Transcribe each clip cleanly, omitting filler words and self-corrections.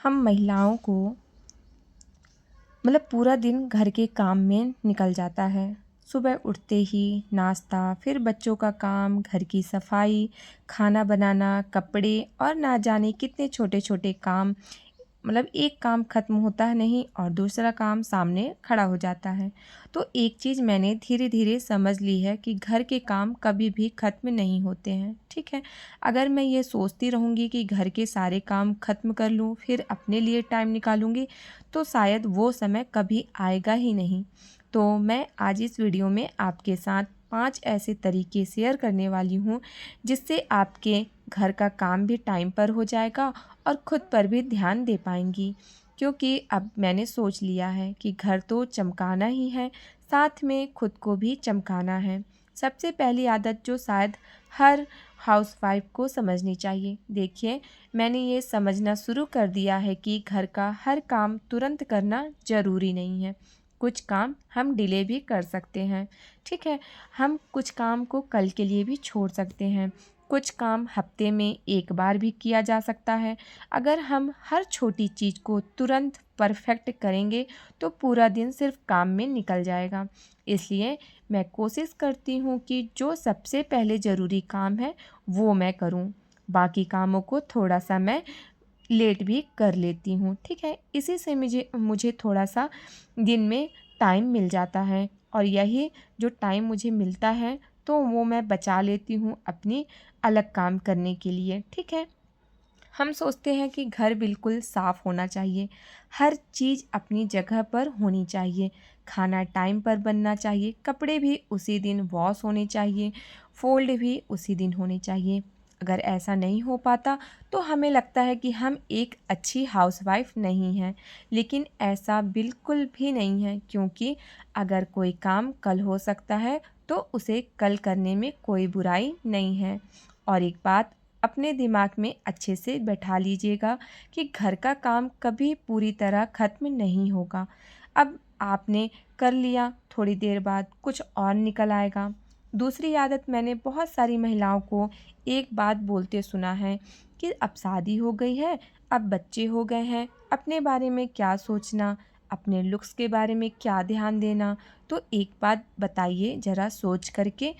हम महिलाओं को पूरा दिन घर के काम में निकल जाता है। सुबह उठते ही नाश्ता, फिर बच्चों का काम, घर की सफाई, खाना बनाना, कपड़े और ना जाने कितने छोटे-छोटे काम। एक काम ख़त्म होता है नहीं और दूसरा काम सामने खड़ा हो जाता है। तो एक चीज़ मैंने धीरे-धीरे समझ ली है कि घर के काम कभी भी ख़त्म नहीं होते हैं, ठीक है? अगर मैं ये सोचती रहूँगी कि घर के सारे काम ख़त्म कर लूँ, फिर अपने लिए टाइम निकालूँगी, तो शायद वो समय कभी आएगा ही नहीं। तो मैं आज इस वीडियो में आपके साथ 5 ऐसे तरीके शेयर करने वाली हूँ, जिससे आपके घर का काम भी टाइम पर हो जाएगा और खुद पर भी ध्यान दे पाएँगी। क्योंकि अब मैंने सोच लिया है कि घर तो चमकाना ही है, साथ में खुद को भी चमकाना है। सबसे पहली आदत जो शायद हर हाउसवाइफ़ को समझनी चाहिए। देखिए, मैंने ये समझना शुरू कर दिया है कि घर का हर काम तुरंत करना ज़रूरी नहीं है। कुछ काम हम डिले भी कर सकते हैं, ठीक है? हम कुछ काम को कल के लिए भी छोड़ सकते हैं। कुछ काम हफ्ते में एक बार भी किया जा सकता है। अगर हम हर छोटी चीज़ को तुरंत परफेक्ट करेंगे तो पूरा दिन सिर्फ काम में निकल जाएगा। इसलिए मैं कोशिश करती हूँ कि जो सबसे पहले ज़रूरी काम है वो मैं करूँ। बाकी कामों को थोड़ा-सा मैं लेट भी कर लेती हूँ, ठीक है? इसी से मुझे मुझे थोड़ा-सा दिन में टाइम मिल जाता है और यही जो टाइम मुझे मिलता है तो वो मैं बचा लेती हूँ अपनी अलग काम करने के लिए, ठीक है? हम सोचते हैं कि घर बिल्कुल साफ़ होना चाहिए, हर चीज़ अपनी जगह पर होनी चाहिए, खाना टाइम पर बनना चाहिए, कपड़े भी उसी दिन वॉश होने चाहिए, फ़ोल्ड भी उसी दिन होने चाहिए। अगर ऐसा नहीं हो पाता तो हमें लगता है कि हम एक अच्छी हाउसवाइफ़ नहीं हैं, लेकिन ऐसा बिल्कुल भी नहीं है, क्योंकि अगर कोई काम कल हो सकता है तो उसे कल करने में कोई बुराई नहीं है। और एक बात अपने दिमाग में अच्छे से बैठा लीजिएगा कि घर का काम कभी पूरी तरह ख़त्म नहीं होगा। अब आपने कर लिया, थोड़ी देर बाद कुछ और निकल आएगा। दूसरी आदत मैंने बहुत सारी महिलाओं को एक बात बोलते सुना है कि अब शादी हो गई है, अब बच्चे हो गए हैं, अपने बारे में क्या सोचना, अपने लुक्स के बारे में क्या ध्यान देना। तो एक बात बताइए ज़रा सोच करके,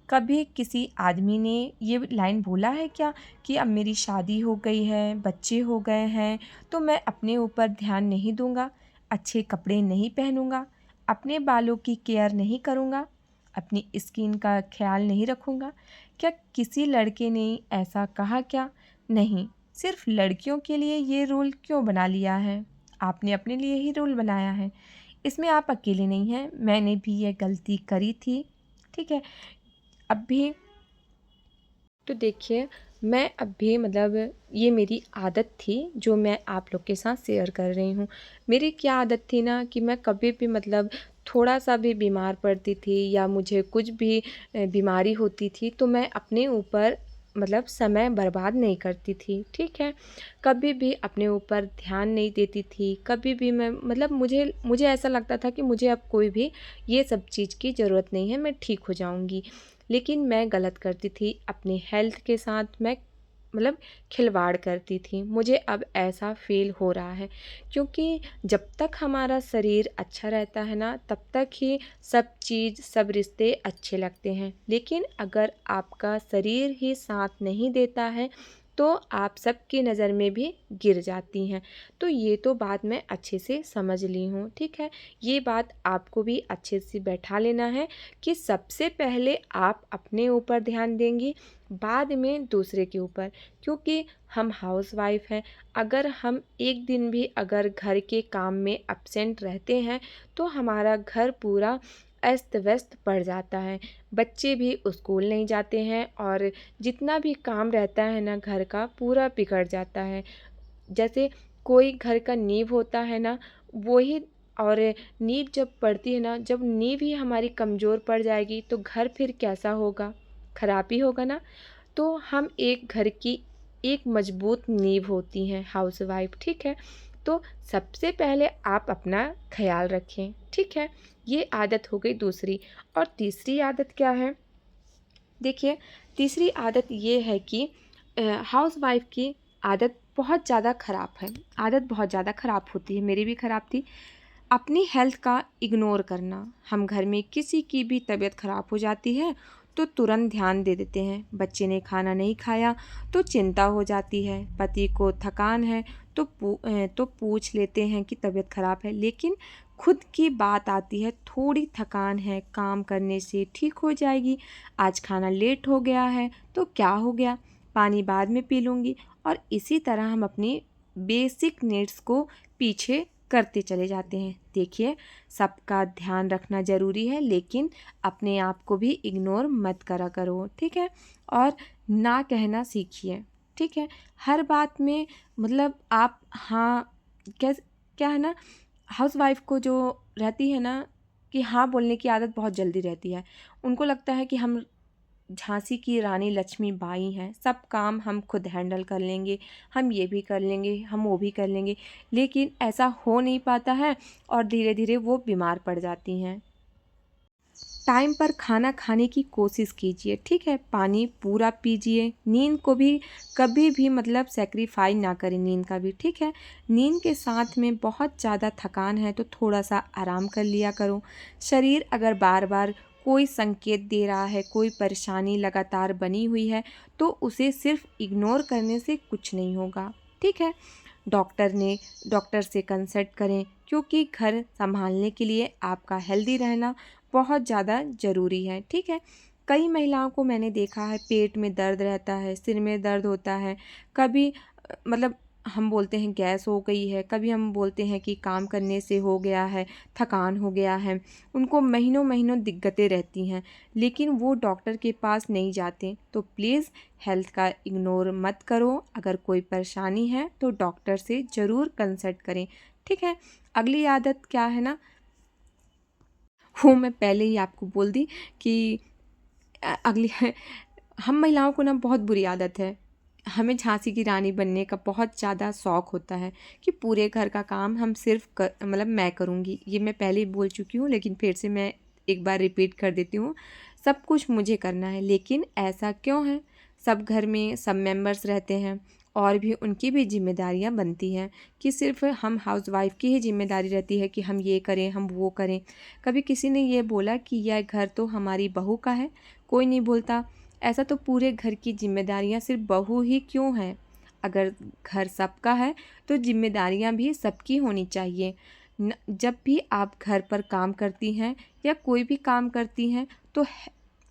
कभी किसी आदमी ने ये लाइन बोला है क्या कि अब मेरी शादी हो गई है, बच्चे हो गए हैं, तो मैं अपने ऊपर ध्यान नहीं दूँगा, अच्छे कपड़े नहीं पहनूँगा, अपने बालों की केयर नहीं करूँगा, अपनी स्किन का ख़्याल नहीं रखूँगा? क्या किसी लड़के ने ऐसा कहा क्या? नहीं, सिर्फ़ लड़कियों के लिए ये रूल क्यों बना लिया है? आपने अपने लिए ही रूल बनाया है। इसमें आप अकेले नहीं हैं, मैंने भी ये गलती करी थी, ठीक है? अब भी तो देखिए, मैं अब भी ये मेरी आदत थी जो मैं आप लोग के साथ शेयर कर रही हूँ। मेरी क्या आदत थी ना कि मैं कभी भी थोड़ा-सा भी बीमार पड़ती थी या मुझे कुछ भी बीमारी होती थी तो मैं अपने ऊपर समय बर्बाद नहीं करती थी, ठीक है? कभी भी अपने ऊपर ध्यान नहीं देती थी, कभी भी मैं मुझे मुझे ऐसा लगता था कि मुझे अब कोई भी ये सब चीज़ की ज़रूरत नहीं है, मैं ठीक हो जाऊँगी। लेकिन मैं गलत करती थी, अपनी हेल्थ के साथ मैं खिलवाड़ करती थी। मुझे अब ऐसा फ़ील हो रहा है, क्योंकि जब तक हमारा शरीर अच्छा रहता है ना, तब तक ही सब चीज़, सब रिश्ते अच्छे लगते हैं। लेकिन अगर आपका शरीर ही साथ नहीं देता है, तो आप सबकी नज़र में भी गिर जाती हैं। तो ये तो बात मैं अच्छे से समझ ली हूँ, ठीक है? ये बात आपको भी अच्छे से बैठा लेना है कि सबसे पहले आप अपने ऊपर ध्यान देंगी, बाद में दूसरे के ऊपर। क्योंकि हम हाउसवाइफ़ हैं, अगर हम एक दिन भी अगर घर के काम में एब्सेंट रहते हैं, तो हमारा घर पूरा अस्त-व्यस्त पड़ जाता है। बच्चे भी स्कूल नहीं जाते हैं और जितना भी काम रहता है ना घर का, पूरा बिगड़ जाता है। जैसे कोई घर का नींव होता है ना, वो ही और नींव जब पड़ती है ना, जब नींव ही हमारी कमज़ोर पड़ जाएगी तो घर फिर कैसा होगा? खराब ही होगा ना। तो हम एक घर की एक मज़बूत नींव होती हैं हाउसवाइफ़, ठीक है? तो सबसे पहले आप अपना ख़्याल रखें, ठीक है? ये आदत हो गई दूसरी। और तीसरी आदत क्या है? देखिए, तीसरी आदत ये है कि हाउसवाइफ़ की आदत बहुत ज़्यादा ख़राब है। आदत बहुत ज़्यादा ख़राब होती है, मेरी भी ख़राब थी। अपनी हेल्थ का इग्नोर करना। हम घर में किसी की भी तबीयत ख़राब हो जाती है तो तुरंत ध्यान दे देते हैं। बच्चे ने खाना नहीं खाया तो चिंता हो जाती है। पति को थकान है तो पूछ लेते हैं कि तबीयत ख़राब है, लेकिन खुद की बात आती है, थोड़ी थकान है, काम करने से ठीक हो जाएगी। आज खाना लेट हो गया है तो क्या हो गया, पानी बाद में पी लूँगी। और इसी तरह हम अपनी बेसिक नीड्स को पीछे करते चले जाते हैं। देखिए, सबका ध्यान रखना ज़रूरी है, लेकिन अपने आप को भी इग्नोर मत करा करो, ठीक है। और ना कहना सीखिए, ठीक है। हर बात में मतलब आप हाँ, क्या क्या है ना, हाउसवाइफ को जो रहती है ना कि हाँ बोलने की आदत बहुत जल्दी रहती है। उनको लगता है कि हम झांसी की रानी लक्ष्मीबाई हैं, सब काम हम खुद हैंडल कर लेंगे, हम ये भी कर लेंगे, हम वो भी कर लेंगे। लेकिन ऐसा हो नहीं पाता है और धीरे धीरे वो बीमार पड़ जाती हैं। टाइम पर खाना खाने की कोशिश कीजिए, ठीक है। पानी पूरा पीजिए। नींद को भी कभी भी मतलब सेक्रीफाई ना करें, नींद का भी, ठीक है। नींद के साथ में बहुत ज़्यादा थकान है तो थोड़ा सा आराम कर लिया करो। शरीर अगर बार बार कोई संकेत दे रहा है, कोई परेशानी लगातार बनी हुई है, तो उसे सिर्फ इग्नोर करने से कुछ नहीं होगा, ठीक है। डॉक्टर से कंसल्ट करें, क्योंकि घर संभालने के लिए आपका हेल्दी रहना बहुत ज़्यादा ज़रूरी है, ठीक है। कई महिलाओं को मैंने देखा है, पेट में दर्द रहता है, सिर में दर्द होता है, कभी मतलब हम बोलते हैं गैस हो गई है, कभी हम बोलते हैं कि काम करने से हो गया है, थकान हो गया है। उनको महीनों महीनों दिक्कतें रहती हैं, लेकिन वो डॉक्टर के पास नहीं जाते। तो प्लीज़ हेल्थ का इग्नोर मत करो। अगर कोई परेशानी है तो डॉक्टर से ज़रूर कंसल्ट करें, ठीक है। अगली आदत क्या है ना, वो मैं पहले ही आपको बोल दी कि अगली है, हम महिलाओं को ना बहुत बुरी आदत है, हमें झांसी की रानी बनने का बहुत ज़्यादा शौक़ होता है कि पूरे घर का काम हम सिर्फ मतलब मैं करूँगी। ये मैं पहले ही बोल चुकी हूँ, लेकिन फिर से मैं एक बार रिपीट कर देती हूँ, सब कुछ मुझे करना है। लेकिन ऐसा क्यों है, सब घर में सब मेंबर्स रहते हैं और भी उनकी भी जिम्मेदारियां बनती हैं कि सिर्फ हम हाउसवाइफ की ही जिम्मेदारी रहती है कि हम ये करें, हम वो करें। कभी किसी ने ये बोला कि यह घर तो हमारी बहू का है? कोई नहीं बोलता। ऐसा तो पूरे घर की जिम्मेदारियां सिर्फ बहू ही क्यों हैं? अगर घर सबका है तो जिम्मेदारियां भी सबकी होनी चाहिए। जब भी आप घर पर काम करती हैं या कोई भी काम करती हैं तो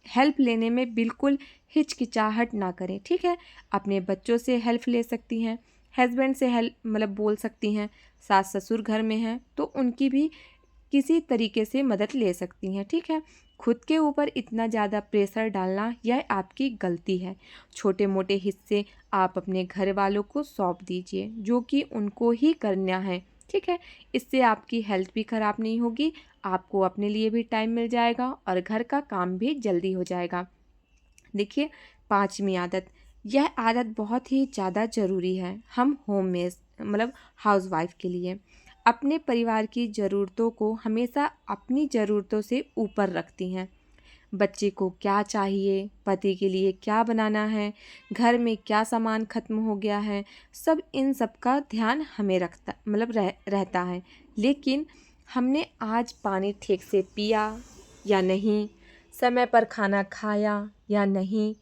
हेल्प लेने में बिल्कुल हिचकिचाहट ना करें, ठीक है। अपने बच्चों से हेल्प ले सकती हैं, हस्बैंड से हेल्प मतलब बोल सकती हैं, सास ससुर घर में हैं तो उनकी भी किसी तरीके से मदद ले सकती हैं, ठीक है। खुद के ऊपर इतना ज़्यादा प्रेशर डालना यह आपकी गलती है। छोटे मोटे हिस्से आप अपने घर वालों को सौंप दीजिए, जो कि उनको ही करना है, ठीक है। इससे आपकी हेल्थ भी ख़राब नहीं होगी, आपको अपने लिए भी टाइम मिल जाएगा और घर का काम भी जल्दी हो जाएगा। देखिए, 5वीं आदत, यह आदत बहुत ही ज़्यादा ज़रूरी है हम होममेड मतलब हाउसवाइफ के लिए। अपने परिवार की ज़रूरतों को हमेशा अपनी ज़रूरतों से ऊपर रखती हैं। बच्चे को क्या चाहिए, पति के लिए क्या बनाना है, घर में क्या सामान ख़त्म हो गया है, सब इन सब का ध्यान हमें रखता मतलब रहता है। लेकिन हमने आज पानी ठीक से पिया या नहीं, समय पर खाना खाया या नहीं,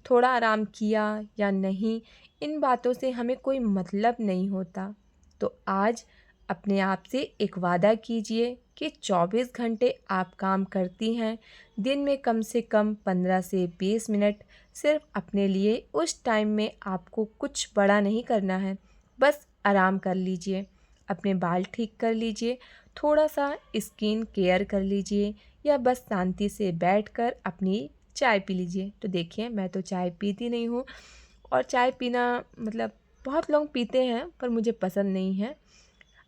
थोड़ा आराम किया या नहीं, इन बातों से हमें कोई मतलब नहीं होता। तो आज अपने आप से एक वादा कीजिए कि 24 घंटे आप काम करती हैं, दिन में कम से कम 15 से 20 मिनट सिर्फ अपने लिए। उस टाइम में आपको कुछ बड़ा नहीं करना है, बस आराम कर लीजिए, अपने बाल ठीक कर लीजिए, थोड़ा सा स्किन केयर कर लीजिए या बस शांति से बैठकर अपनी चाय पी लीजिए। तो देखिए, मैं तो चाय पीती नहीं हूँ और चाय पीना मतलब बहुत लोग पीते हैं पर मुझे पसंद नहीं है।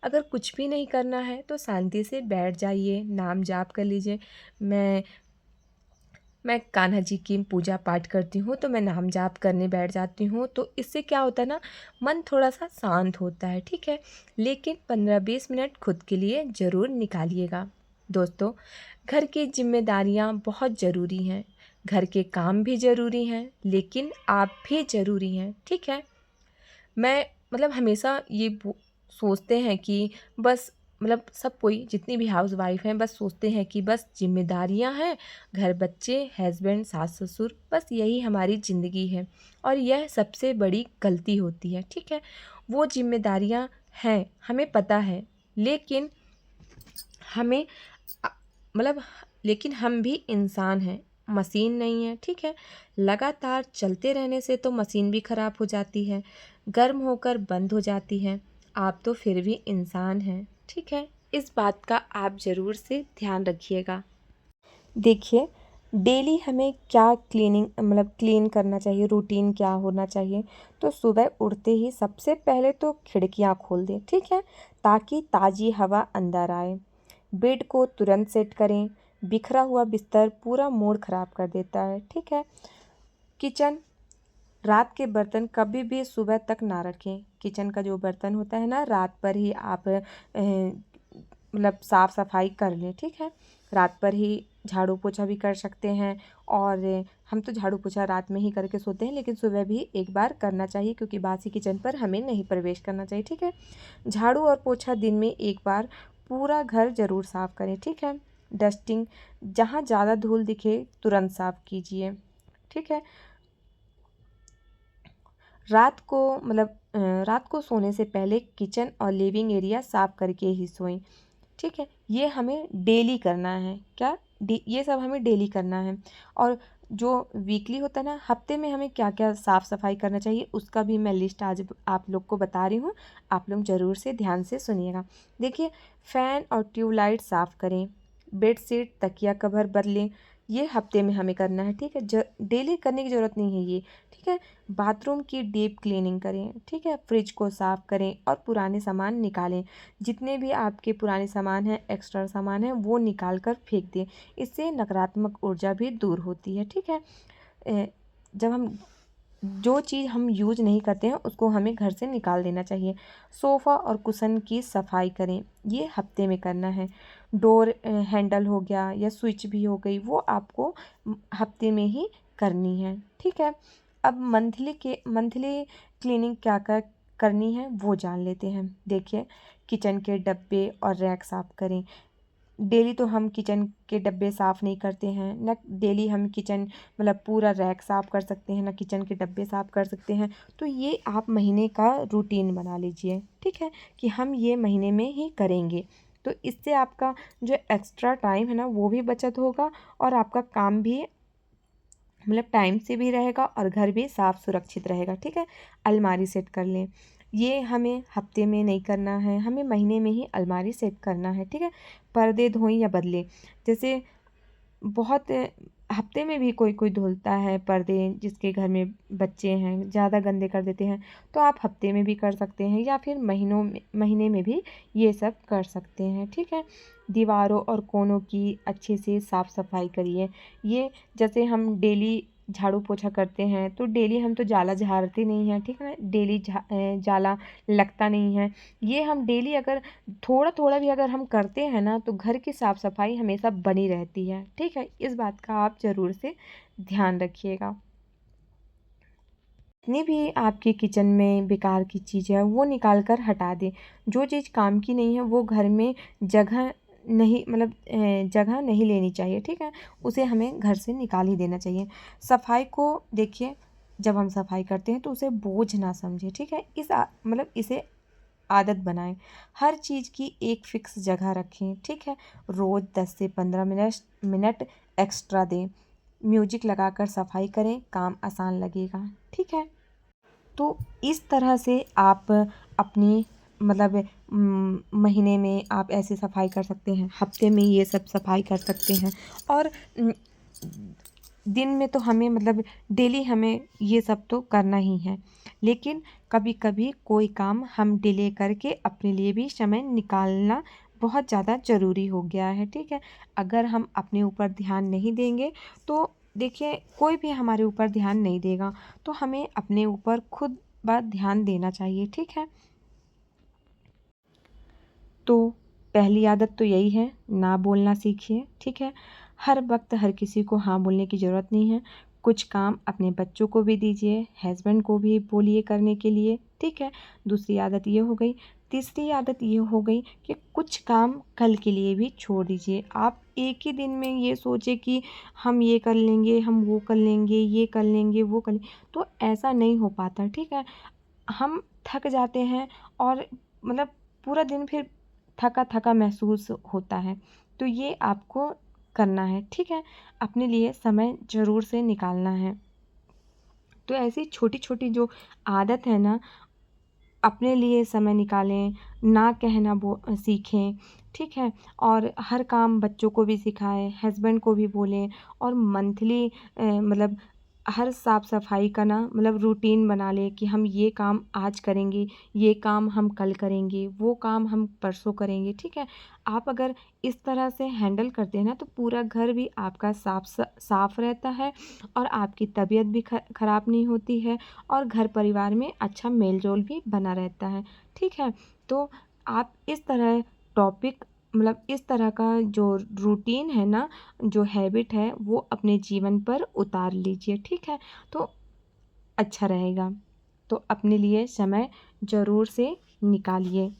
अगर कुछ भी नहीं करना है तो शांति से बैठ जाइए, नाम जाप कर लीजिए। मैं कान्हा जी की पूजा पाठ करती हूँ तो मैं नाम जाप करने बैठ जाती हूँ, तो इससे क्या होता है ना, मन थोड़ा सा शांत होता है, ठीक है। लेकिन 15-20 मिनट खुद के लिए ज़रूर निकालिएगा। दोस्तों, घर की जिम्मेदारियाँ बहुत ज़रूरी हैं, घर के काम भी ज़रूरी हैं, लेकिन आप भी ज़रूरी हैं, ठीक है। मैं मतलब हमेशा ये सोचते हैं कि बस मतलब सब कोई जितनी भी हाउस वाइफ हैं बस सोचते हैं कि बस जिम्मेदारियां हैं, घर, बच्चे, हस्बैंड, सास ससुर, बस यही हमारी ज़िंदगी है। और यह सबसे बड़ी गलती होती है। ठीक है, वो जिम्मेदारियां हैं, हमें पता है, लेकिन हमें अ, मतलब लेकिन हम भी इंसान हैं, मशीन नहीं है। ठीक है, लगातार चलते रहने से तो मशीन भी ख़राब हो जाती है, गर्म होकर बंद हो जाती है। आप तो फिर भी इंसान हैं। ठीक है, इस बात का आप ज़रूर से ध्यान रखिएगा। देखिए, डेली हमें क्या क्लीन करना चाहिए, रूटीन क्या होना चाहिए। तो सुबह उठते ही सबसे पहले तो खिड़कियां खोल दें। ठीक है, ताकि ताज़ी हवा अंदर आए। बेड को तुरंत सेट करें, बिखरा हुआ बिस्तर पूरा मूड खराब कर देता है। ठीक है, किचन, रात के बर्तन कभी भी सुबह तक ना रखें। किचन का जो बर्तन होता है ना, रात पर ही आप साफ सफाई कर लें। ठीक है, रात पर ही झाड़ू पोछा भी कर सकते हैं। और हम तो झाड़ू पोछा रात में ही करके सोते हैं, लेकिन सुबह भी एक बार करना चाहिए, क्योंकि बासी किचन पर हमें नहीं प्रवेश करना चाहिए। ठीक है, झाड़ू और पोछा दिन में एक बार पूरा घर ज़रूर साफ़ करें। ठीक है, डस्टिंग, जहाँ ज़्यादा धूल दिखे तुरंत साफ़ कीजिए। ठीक है, रात को सोने से पहले किचन और लिविंग एरिया साफ़ करके ही सोएं। ठीक है, ये हमें डेली करना है। क्या ये सब हमें डेली करना है। और जो वीकली होता है ना, हफ्ते में हमें क्या क्या साफ़ सफाई करना चाहिए, उसका भी मैं लिस्ट आज आप लोग को बता रही हूँ। आप लोग ज़रूर से ध्यान से सुनिएगा। देखिए, फ़ैन और ट्यूबलाइट साफ़ करें, बेडशीट, तकिया कवर बदलें। ये हफ्ते में हमें करना है। ठीक है, डेली करने की ज़रूरत नहीं है ये। ठीक है, बाथरूम की डीप क्लीनिंग करें। ठीक है, फ्रिज को साफ़ करें और पुराने सामान निकालें। जितने भी आपके पुराने सामान हैं, एक्स्ट्रा सामान हैं, वो निकाल कर फेंक दें। इससे नकारात्मक ऊर्जा भी दूर होती है। ठीक है, जब हम जो चीज़ हम यूज नहीं करते हैं उसको हमें घर से निकाल देना चाहिए। सोफ़ा और कुशन की सफाई करें, ये हफ्ते में करना है। डोर हैंडल हो गया या स्विच भी हो गई, वो आपको हफ्ते में ही करनी है। ठीक है, अब मंथली क्लीनिंग क्या करनी है वो जान लेते हैं। देखिए, किचन के डब्बे और रैक साफ करें। डेली तो हम किचन के डब्बे साफ़ नहीं करते हैं ना, डेली हम किचन पूरा रैक साफ़ कर सकते हैं ना, किचन के डब्बे साफ़ कर सकते हैं। तो ये आप महीने का रूटीन बना लीजिए। ठीक है, कि हम ये महीने में ही करेंगे। तो इससे आपका जो एक्स्ट्रा टाइम है ना, वो भी बचत होगा और आपका काम भी टाइम से भी रहेगा और घर भी साफ़ सुरक्षित रहेगा। ठीक है, अलमारी सेट कर लें। ये हमें हफ्ते में नहीं करना है, हमें महीने में ही अलमारी सेट करना है। ठीक है, पर्दे धोएं या बदलें। जैसे बहुत हफ्ते में भी कोई कोई धुलता है पर्दे, जिसके घर में बच्चे हैं ज़्यादा गंदे कर देते हैं, तो आप हफ्ते में भी कर सकते हैं या फिर महीने में भी ये सब कर सकते हैं। ठीक है, दीवारों और कोनों की अच्छे से साफ़ सफाई करिए। ये जैसे हम डेली झाड़ू पोछा करते हैं, तो डेली हम तो जाला झाड़ते नहीं हैं। ठीक है ना, डेली जाला लगता नहीं है। ये हम डेली अगर थोड़ा थोड़ा भी अगर हम करते हैं ना, तो घर की साफ़ सफाई हमेशा बनी रहती है। ठीक है, इस बात का आप ज़रूर से ध्यान रखिएगा। जितनी भी आपके किचन में बेकार की चीज़ है वो निकाल कर हटा दें। जो चीज़ काम की नहीं है वो घर में जगह नहीं जगह नहीं लेनी चाहिए। ठीक है, उसे हमें घर से निकाल ही देना चाहिए। सफाई को देखिए, जब हम सफाई करते हैं तो उसे बोझ ना समझें। ठीक है, इसे आदत बनाएं। हर चीज़ की एक फिक्स जगह रखें। ठीक है, रोज़ 10 से 15 मिनट एक्स्ट्रा दें। म्यूजिक लगाकर सफाई करें, काम आसान लगेगा। ठीक है, तो इस तरह से आप अपनी महीने में आप ऐसे सफाई कर सकते हैं, हफ्ते में ये सब सफाई कर सकते हैं। और दिन में तो हमें डेली हमें ये सब तो करना ही है, लेकिन कभी कभी कोई काम हम डिले करके अपने लिए भी समय निकालना बहुत ज़्यादा ज़रूरी हो गया है। ठीक है, अगर हम अपने ऊपर ध्यान नहीं देंगे तो देखिए कोई भी हमारे ऊपर ध्यान नहीं देगा, तो हमें अपने ऊपर खुद बात ध्यान देना चाहिए। ठीक है, तो पहली आदत तो यही है, ना बोलना सीखिए। ठीक है, हर वक्त हर किसी को हाँ बोलने की ज़रूरत नहीं है। कुछ काम अपने बच्चों को भी दीजिए, हस्बैंड को भी बोलिए करने के लिए, ठीक है। दूसरी आदत ये हो गई। तीसरी आदत ये हो गई कि कुछ काम कल के लिए भी छोड़ दीजिए। आप एक ही दिन में ये सोचे कि हम ये कर लेंगे, हम वो कर लेंगे, ये कर लेंगे, वो कर लेंगे, तो ऐसा नहीं हो पाता, ठीक है। हम थक जाते हैं और मतलब पूरा दिन फिर थका-थका महसूस होता है। तो ये आपको करना है, ठीक है। अपने लिए समय ज़रूर से निकालना है। तो ऐसी छोटी-छोटी जो आदत है ना, अपने लिए समय निकालें, ना कहना सीखें, ठीक है? और हर काम बच्चों को भी सिखाएँ, हस्बैंड को भी बोलें और मंथली मतलब हर साफ-सफाई का ना मतलब रूटीन बना लें कि हम ये काम आज करेंगे, ये काम हम कल करेंगे, वो काम हम परसों करेंगे, ठीक है? आप अगर इस तरह से हैंडल करते हैं ना, तो पूरा घर भी आपका साफ रहता है और आपकी तबीयत भी खराब नहीं होती है और घर परिवार में अच्छा मेल-जोल भी बना रहता है, ठीक है? तो आप इस तरह टॉपिक मतलब इस तरह का जो रूटीन है ना, जो हैबिट है, वो अपने जीवन पर उतार लीजिए, ठीक है? तो अच्छा रहेगा। तो अपने लिए समय ज़रूर से निकालिए।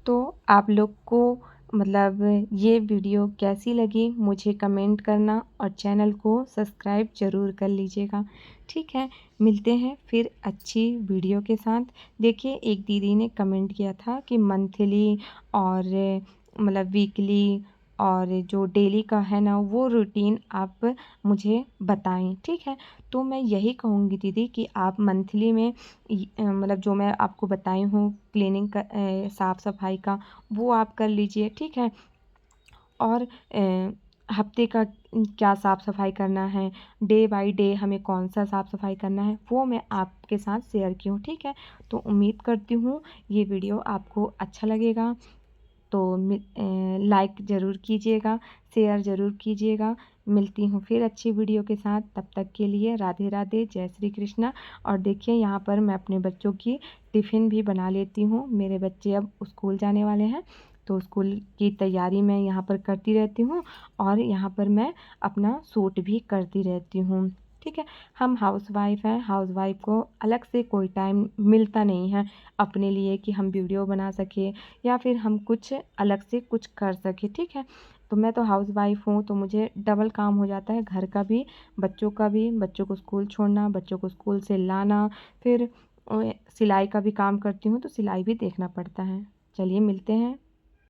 तो आप लोग को मतलब ये वीडियो कैसी लगी मुझे कमेंट करना और चैनल को सब्सक्राइब ज़रूर कर लीजिएगा, ठीक है। मिलते हैं फिर अच्छी वीडियो के साथ। देखिए एक दीदी ने कमेंट किया था कि मंथली और मतलब वीकली और जो डेली का है ना वो रूटीन आप मुझे बताएँ, ठीक है। तो मैं यही कहूँगी दीदी कि आप मंथली में मतलब जो मैं आपको बताई हूँ क्लीनिंग का साफ-सफाई का वो आप कर लीजिए, ठीक है? और हफ़्ते का क्या साफ-सफाई करना है, डे बाय डे हमें कौन-सा साफ-सफाई करना है, वो मैं आपके साथ शेयर की हूँ, ठीक है? तो उम्मीद करती हूँ ये वीडियो आपको अच्छा लगेगा। तो लाइक ज़रूर कीजिएगा, शेयर ज़रूर कीजिएगा। मिलती हूँ फिर अच्छी वीडियो के साथ, तब तक के लिए राधे राधे, जय श्री कृष्णा। और देखिए यहाँ पर मैं अपने बच्चों की टिफ़िन भी बना लेती हूँ। मेरे बच्चे अब स्कूल जाने वाले हैं, तो स्कूल की तैयारी मैं यहाँ पर करती रहती हूँ और यहाँ पर मैं अपना सूट भी करती रहती हूँ, ठीक है। हम हाउसवाइफ़ हैं, हाउसवाइफ़ को अलग से कोई टाइम मिलता नहीं है अपने लिए कि हम वीडियो बना सकें या फिर हम कुछ अलग से कुछ कर सकें, ठीक है। तो मैं तो हाउसवाइफ़ हूँ, तो मुझे डबल काम हो जाता है, घर का भी, बच्चों का भी, बच्चों को स्कूल छोड़ना, बच्चों को स्कूल से लाना, फिर सिलाई का भी काम करती हूँ, तो सिलाई भी देखना पड़ता है। चलिए मिलते हैं।